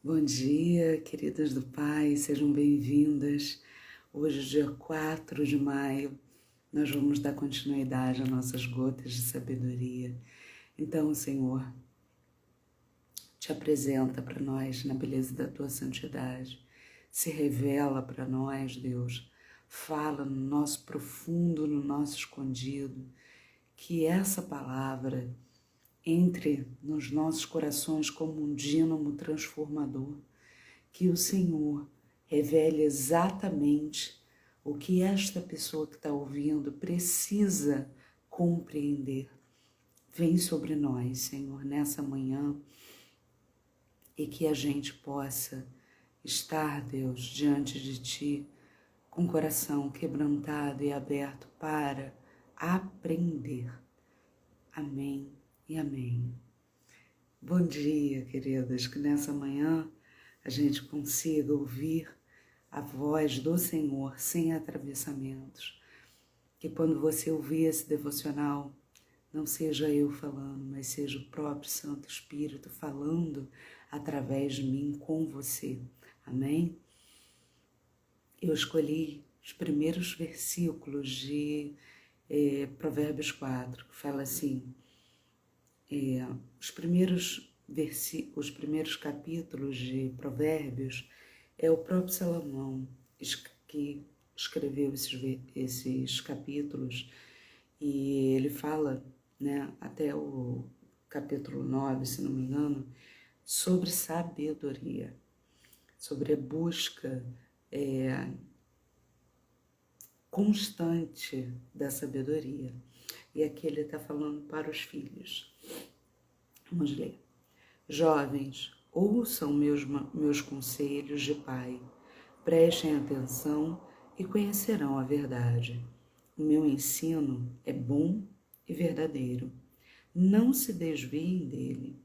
Bom dia, queridas do Pai, sejam bem-vindas. Hoje, dia 4 de maio, nós vamos dar continuidade às nossas gotas de sabedoria. Então, Senhor, te apresenta para nós na beleza da tua santidade. Se revela para nós, Deus. Fala no nosso profundo, no nosso escondido. Que essa palavra entre nos nossos corações como um dínamo transformador. Que o Senhor revele exatamente o que esta pessoa que está ouvindo precisa compreender. Vem sobre nós, Senhor, nessa manhã e que a gente possa estar, Deus, diante de Ti com o coração quebrantado e aberto para aprender. Amém e amém. Bom dia, queridas, que nessa manhã a gente consiga ouvir a voz do Senhor sem atravessamentos. Que quando você ouvir esse devocional, não seja eu falando, mas seja o próprio Santo Espírito falando através de mim com você. Amém? Eu escolhi os primeiros versículos de Provérbios 4, que fala assim, os primeiros capítulos de Provérbios é o próprio Salomão que escreveu esses capítulos, e ele fala, né, até o capítulo 9, se não me engano, sobre sabedoria, sobre a busca constante da sabedoria. E aqui ele está falando para os filhos. Vamos ler. Jovens, ouçam meus conselhos de pai, prestem atenção e conhecerão a verdade. O meu ensino é bom e verdadeiro. Não se desviem dele.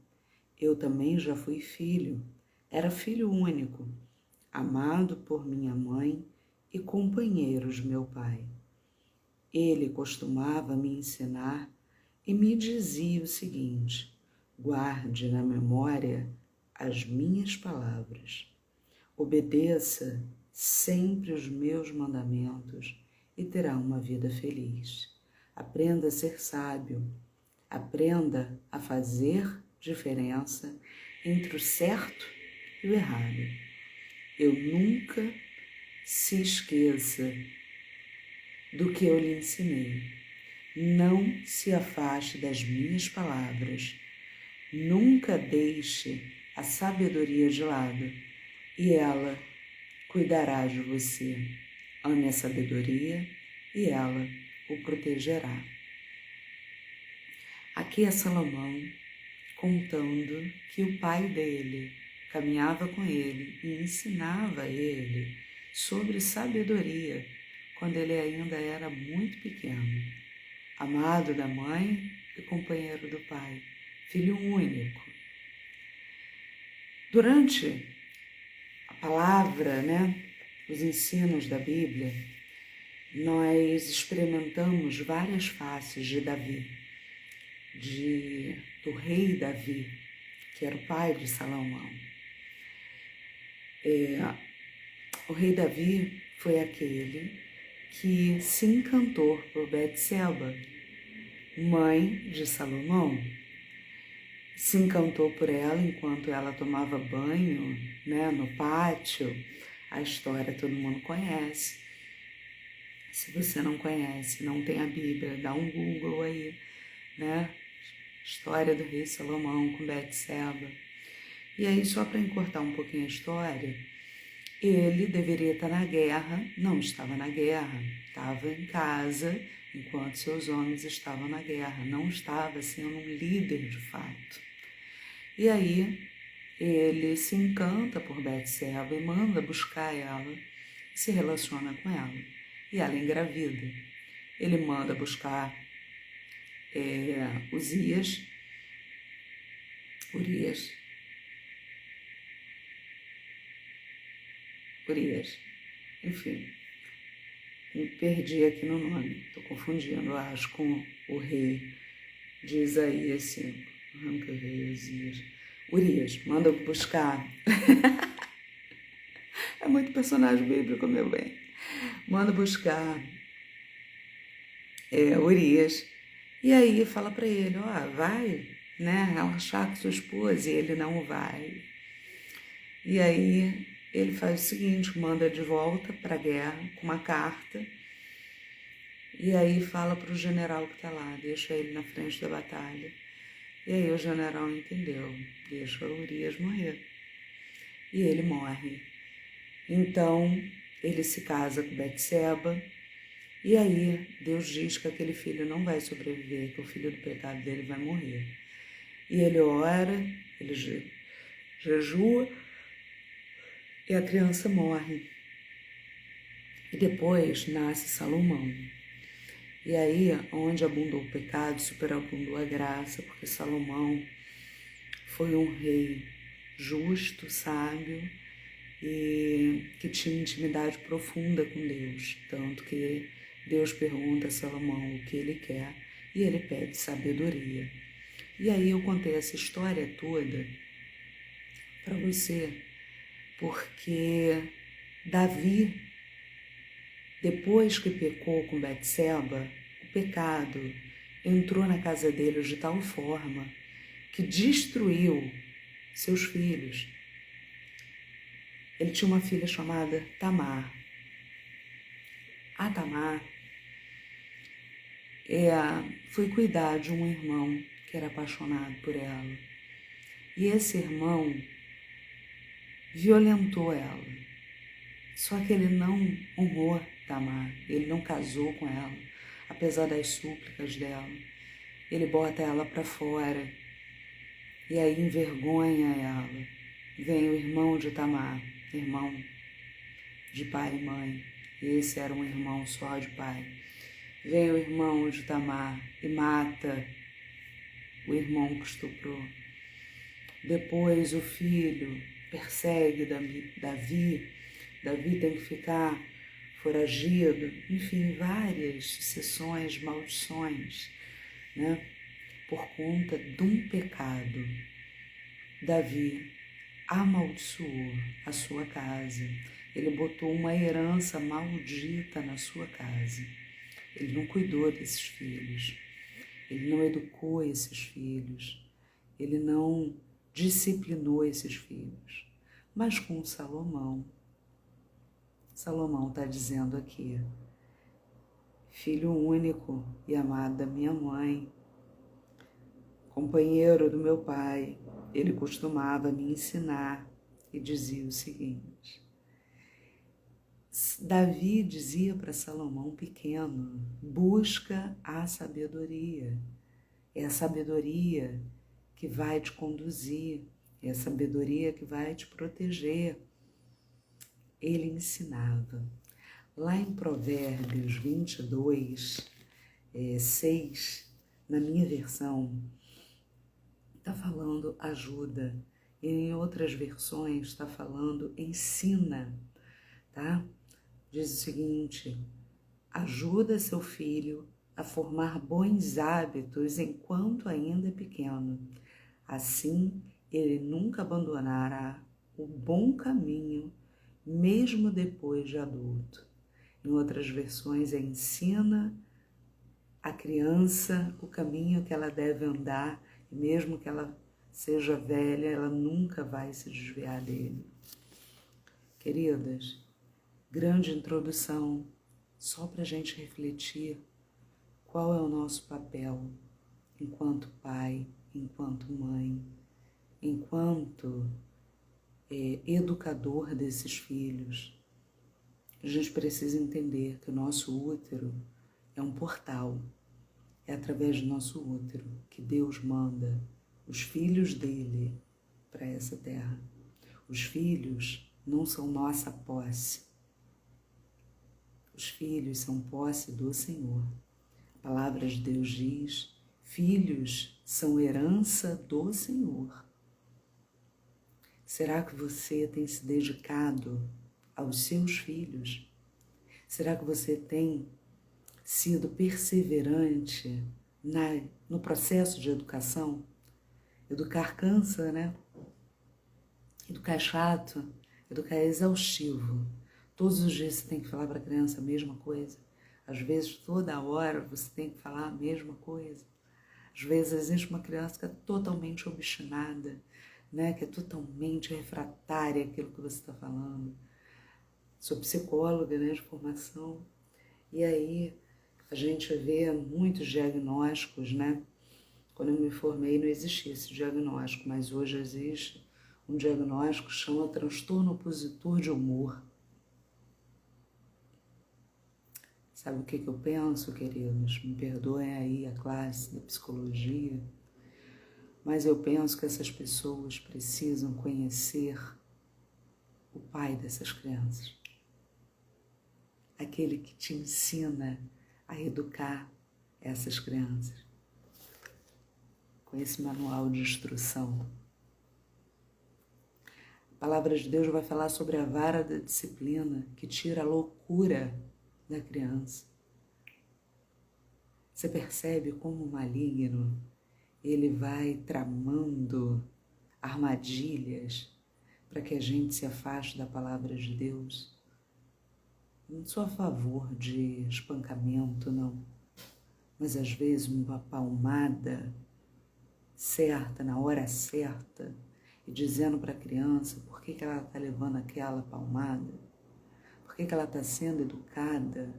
Eu também já fui filho, era filho único, amado por minha mãe e companheiro de meu pai. Ele costumava me ensinar e me dizia o seguinte: guarde na memória as minhas palavras. Obedeça sempre os meus mandamentos e terá uma vida feliz. Aprenda a ser sábio. Aprenda a fazer diferença entre o certo e o errado. Eu nunca se esqueça do que eu lhe ensinei. Não se afaste das minhas palavras. Nunca deixe a sabedoria de lado, e ela cuidará de você. Ame a sabedoria e ela o protegerá. Aqui é Salomão contando que o pai dele caminhava com ele e ensinava ele sobre sabedoria quando ele ainda era muito pequeno. Amado da mãe e companheiro do pai, filho único. Durante a palavra, os ensinos da Bíblia, nós experimentamos várias faces de Davi, do rei Davi, que era o pai de Salomão. O rei Davi foi aquele que se encantou por Betseba, mãe de Salomão. Se encantou por ela enquanto ela tomava banho, no pátio. A história todo mundo conhece. Se você não conhece, não tem a Bíblia, dá um Google aí, História do rei Salomão com Betseba. E aí, só para encurtar um pouquinho a história, ele deveria estar na guerra, não estava na guerra, estava em casa enquanto seus homens estavam na guerra, não estava sendo um líder de fato. E aí ele se encanta por Betseba e manda buscar ela, e se relaciona com ela, e ela engravida. Ele manda buscar Urias, enfim, me perdi aqui no nome, estou confundindo, acho, com o rei de Isaías 5, arranca o rei Uzias. Urias manda buscar. É muito personagem bíblico, meu bem. Manda buscar Urias. E aí fala para ele, vai, né, relaxar com sua esposa. E ele não vai. E aí ele faz o seguinte, manda de volta para a guerra com uma carta. E aí fala para o general que está lá, deixa ele na frente da batalha. E aí o general entendeu, deixa o Urias morrer. E ele morre. Então ele se casa com Betseba. E aí Deus diz que aquele filho não vai sobreviver, que o filho do pecado dele vai morrer. E ele ora, ele jejua e a criança morre. E depois nasce Salomão. E aí, onde abundou o pecado, superabundou a graça, porque Salomão foi um rei justo, sábio e que tinha intimidade profunda com Deus. Tanto que Deus pergunta a Salomão o que ele quer e ele pede sabedoria. E aí eu contei essa história toda para você, porque Davi, depois que pecou com Betseba, o pecado entrou na casa dele de tal forma que destruiu seus filhos. Ele tinha uma filha chamada Tamar. A Tamar foi cuidar de um irmão que era apaixonado por ela. E esse irmão violentou ela. Só que ele não honrou Tamar, ele não casou com ela, apesar das súplicas dela. Ele bota ela para fora e aí envergonha ela. Vem o irmão de Tamar, irmão de pai e mãe. Esse era um irmão só de pai. Vem o irmão de Tamar e mata o irmão que estuprou. Depois o filho persegue Davi. Davi tem que ficar foragido. Enfim, várias sucessões, maldições, né? Por conta de um pecado. Davi amaldiçoou a sua casa. Ele botou uma herança maldita na sua casa. Ele não cuidou desses filhos. Ele não educou esses filhos. Ele não disciplinou esses filhos. Mas com Salomão está dizendo aqui, filho único e amado da minha mãe, companheiro do meu pai, ele costumava me ensinar e dizia o seguinte. Davi dizia para Salomão pequeno, busca a sabedoria. É a sabedoria que vai te conduzir, é a sabedoria que vai te proteger. Ele ensinava. Lá em Provérbios 22, 6, na minha versão, está falando ajuda. E em outras versões está falando ensina, tá? Diz o seguinte, ajuda seu filho a formar bons hábitos enquanto ainda é pequeno. Assim, ele nunca abandonará o bom caminho, mesmo depois de adulto. Em outras versões, ensina a criança o caminho que ela deve andar, e mesmo que ela seja velha, ela nunca vai se desviar dele. Queridas, grande introdução, só para a gente refletir qual é o nosso papel enquanto pai, enquanto mãe, enquanto educador desses filhos. A gente precisa entender que o nosso útero é um portal. É através do nosso útero que Deus manda os filhos dele para essa terra. Os filhos não são nossa posse. Os filhos são posse do Senhor. A palavra de Deus diz, filhos são herança do Senhor. Será que você tem se dedicado aos seus filhos? Será que você tem sido perseverante no processo de educação? Educar cansa, né? Educar é chato, educar é exaustivo. Todos os dias você tem que falar para a criança a mesma coisa. Às vezes, toda hora, você tem que falar a mesma coisa. Às vezes, existe uma criança que é totalmente obstinada, né? Que é totalmente refratária àquilo que você está falando. Sou psicóloga, né, de formação. E aí, a gente vê muitos diagnósticos, né? Quando eu me formei, não existia esse diagnóstico, mas hoje existe um diagnóstico que chama transtorno opositor de humor. Sabe o que eu penso, queridos? Me perdoem aí a classe da psicologia, mas eu penso que essas pessoas precisam conhecer o pai dessas crianças. Aquele que te ensina a educar essas crianças. Com esse manual de instrução. A palavra de Deus vai falar sobre a vara da disciplina que tira a loucura da criança. Você percebe como o maligno, ele vai tramando armadilhas para que a gente se afaste da palavra de Deus. Não sou a favor de espancamento, não. Mas às vezes uma palmada certa, na hora certa, e dizendo para a criança por que ela está levando aquela palmada, por que ela está sendo educada,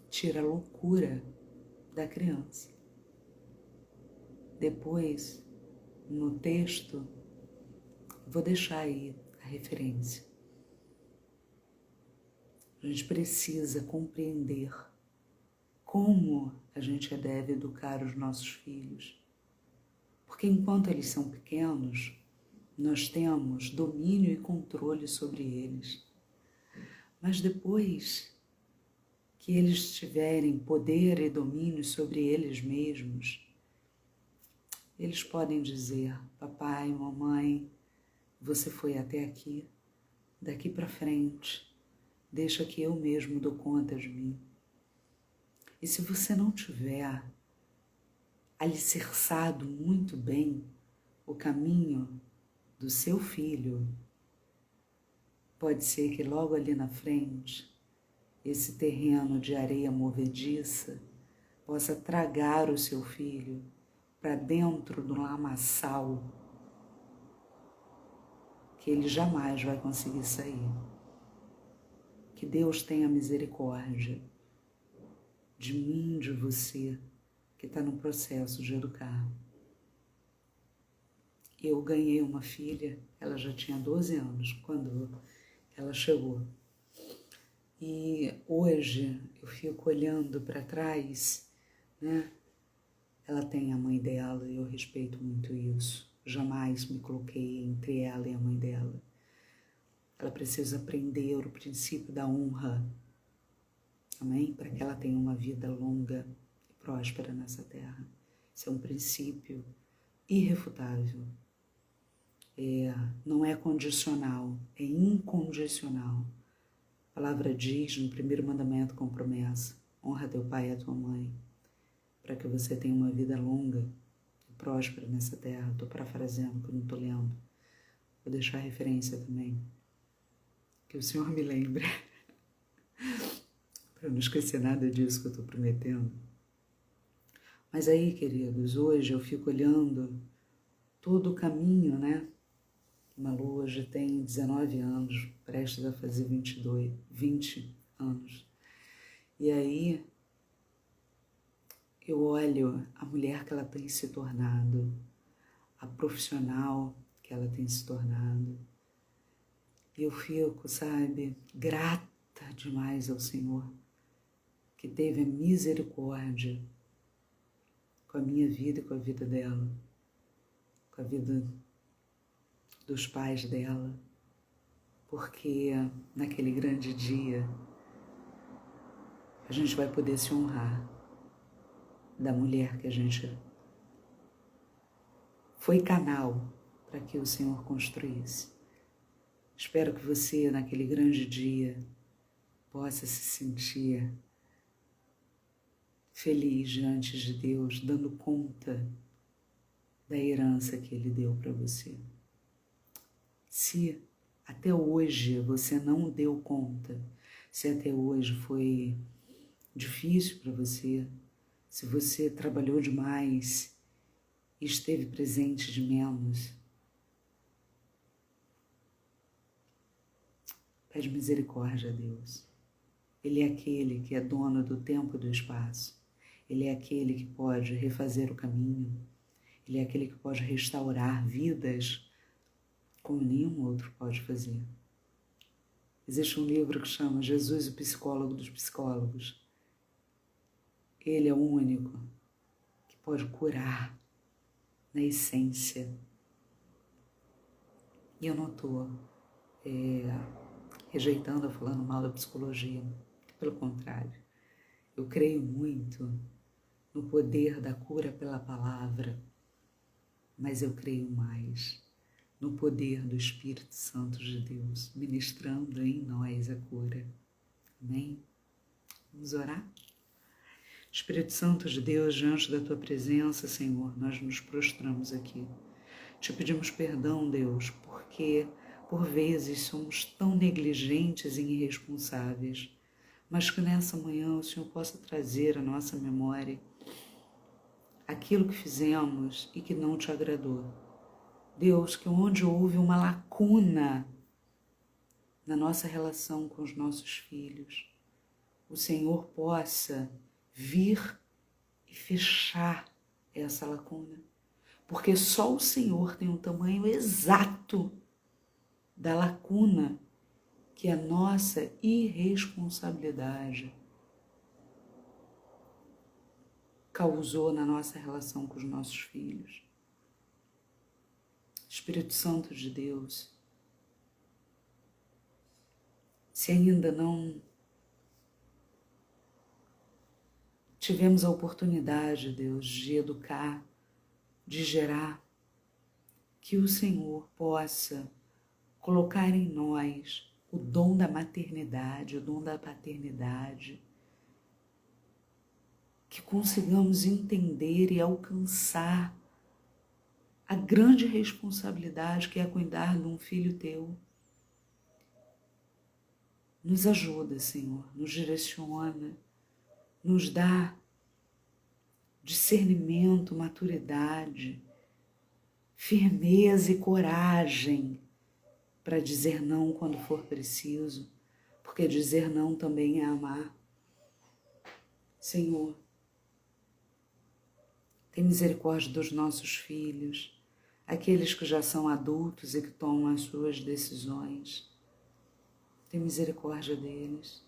tira a loucura da criança. Depois, no texto, vou deixar aí a referência. A gente precisa compreender como a gente deve educar os nossos filhos. Porque enquanto eles são pequenos, nós temos domínio e controle sobre eles. Mas depois que eles tiverem poder e domínio sobre eles mesmos, eles podem dizer: papai, mamãe, você foi até aqui, daqui para frente, deixa que eu mesmo dou conta de mim. E se você não tiver alicerçado muito bem o caminho do seu filho, pode ser que logo ali na frente, esse terreno de areia movediça possa tragar o seu filho para dentro do lamaçal que ele jamais vai conseguir sair. Que Deus tenha misericórdia de mim, de você, que está no processo de educar. Eu ganhei uma filha, ela já tinha 12 anos quando ela chegou. E hoje eu fico olhando para trás, né? Ela tem a mãe dela e eu respeito muito isso. Jamais me coloquei entre ela e a mãe dela. Ela precisa aprender o princípio da honra, amém? Para que ela tenha uma vida longa e próspera nessa terra. Isso é um princípio irrefutável. Não é condicional, é incondicional. A palavra diz no primeiro mandamento com promessa: honra teu pai e a tua mãe, para que você tenha uma vida longa e próspera nessa terra. Estou parafraseando, que eu não estou lendo. Vou deixar a referência também. Que o Senhor me lembre, para não esquecer nada disso que eu estou prometendo. Mas aí, queridos, hoje eu fico olhando todo o caminho, né? Malu hoje tem 19 anos, prestes a fazer 20 anos. E aí eu olho a mulher que ela tem se tornado, a profissional que ela tem se tornado. E eu fico, sabe, grata demais ao Senhor, que teve a misericórdia com a minha vida e com a vida dela, com a vida dos pais dela, porque naquele grande dia a gente vai poder se honrar da mulher que a gente foi canal para que o Senhor construísse. Espero que você, naquele grande dia, possa se sentir feliz diante de Deus, dando conta da herança que Ele deu para você. Se até hoje você não deu conta, se até hoje foi difícil para você, se você trabalhou demais e esteve presente de menos, pede misericórdia a Deus. Ele é aquele que é dono do tempo e do espaço. Ele é aquele que pode refazer o caminho. Ele é aquele que pode restaurar vidas como nenhum outro pode fazer. Existe um livro que chama Jesus, o Psicólogo dos Psicólogos. Ele é o único que pode curar na essência. E eu não estou rejeitando ou falando mal da psicologia. Pelo contrário, eu creio muito no poder da cura pela palavra, mas eu creio mais no poder do Espírito Santo de Deus, ministrando em nós a cura. Amém? Vamos orar? Espírito Santo de Deus, diante da Tua presença, Senhor, nós nos prostramos aqui. Te pedimos perdão, Deus, porque por vezes somos tão negligentes e irresponsáveis, mas que nessa manhã o Senhor possa trazer à nossa memória aquilo que fizemos e que não Te agradou. Deus, que onde houve uma lacuna na nossa relação com os nossos filhos, o Senhor possa vir e fechar essa lacuna. Porque só o Senhor tem um tamanho exato da lacuna que a nossa irresponsabilidade causou na nossa relação com os nossos filhos. Espírito Santo de Deus, se ainda não tivemos a oportunidade, Deus, de educar, de gerar, que o Senhor possa colocar em nós o dom da maternidade, o dom da paternidade, que consigamos entender e alcançar a grande responsabilidade que é cuidar de um filho teu. Nos ajuda, Senhor, nos direciona, nos dá discernimento, maturidade, firmeza e coragem para dizer não quando for preciso, porque dizer não também é amar. Senhor, tem misericórdia dos nossos filhos, aqueles que já são adultos e que tomam as suas decisões. Tem misericórdia deles.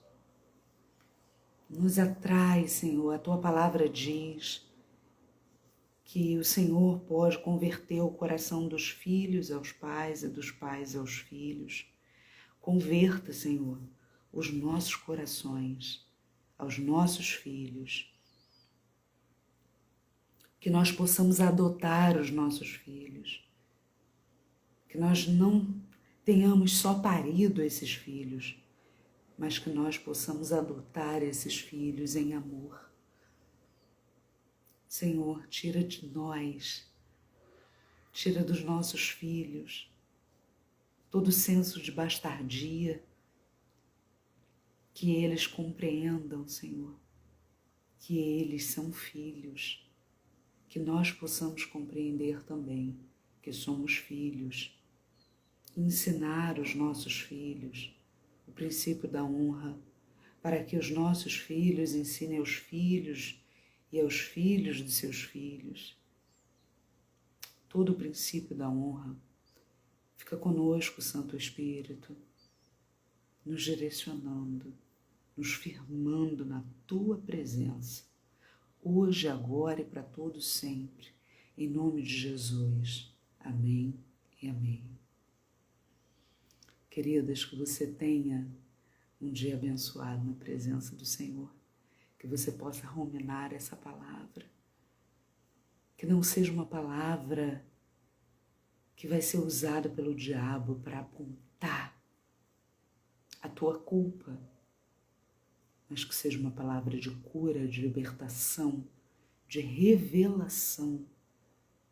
Nos atrai, Senhor, a Tua palavra diz que o Senhor pode converter o coração dos filhos aos pais e dos pais aos filhos. Converta, Senhor, os nossos corações aos nossos filhos. Que nós possamos adotar os nossos filhos. Que nós não tenhamos só parido esses filhos, mas que nós possamos adotar esses filhos em amor. Senhor, tira de nós, tira dos nossos filhos todo senso de bastardia, que eles compreendam, Senhor, que eles são filhos, que nós possamos compreender também que somos filhos, ensinar os nossos filhos o princípio da honra, para que os nossos filhos ensinem aos filhos e aos filhos de seus filhos. Todo o princípio da honra. Fica conosco, Santo Espírito, nos direcionando, nos firmando na Tua presença, hoje, agora e para todos sempre, em nome de Jesus. Amém e amém. Queridas, que você tenha um dia abençoado na presença do Senhor, que você possa ruminar essa palavra, que não seja uma palavra que vai ser usada pelo diabo para apontar a tua culpa, mas que seja uma palavra de cura, de libertação, de revelação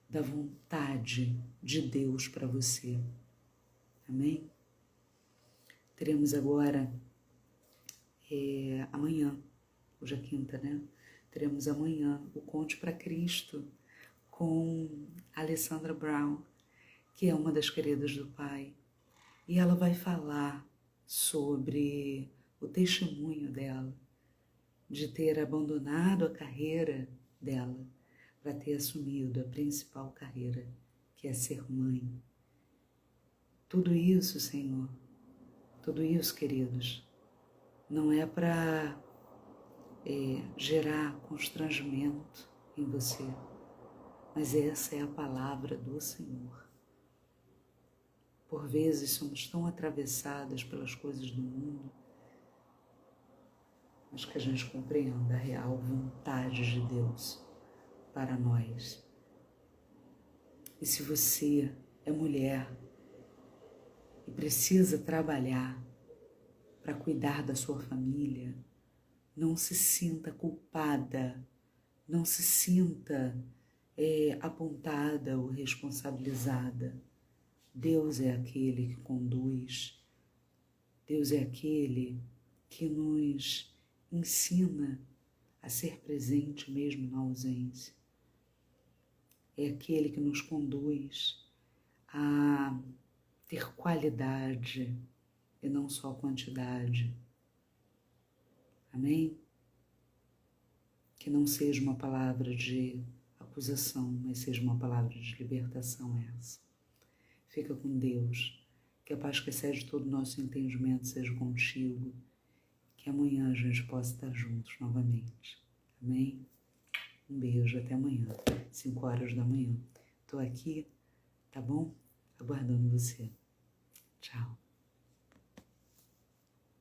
da vontade de Deus para você. Amém? Teremos agora, amanhã, hoje é quinta, né? Teremos amanhã o Conte para Cristo com a Alessandra Brown, que é uma das queridas do Pai. E ela vai falar sobre o testemunho dela, de ter abandonado a carreira dela para ter assumido a principal carreira, que é ser mãe. Tudo isso, Senhor, tudo isso, queridos, não é para gerar constrangimento em você, mas essa é a palavra do Senhor. Por vezes somos tão atravessadas pelas coisas do mundo, mas que a gente compreenda a real vontade de Deus para nós. E se você é mulher e precisa trabalhar para cuidar da sua família, não se sinta culpada, não se sinta apontada ou responsabilizada. Deus é aquele que conduz, Deus é aquele que nos ensina a ser presente mesmo na ausência. É aquele que nos conduz a ter qualidade e não só quantidade. Amém? Que não seja uma palavra de acusação, mas seja uma palavra de libertação essa. Fica com Deus, que a paz que excede todo o nosso entendimento seja contigo, que amanhã a gente possa estar juntos novamente. Amém? Um beijo, até amanhã, 5 horas da manhã. Estou aqui, tá bom? Aguardando você. Tchau.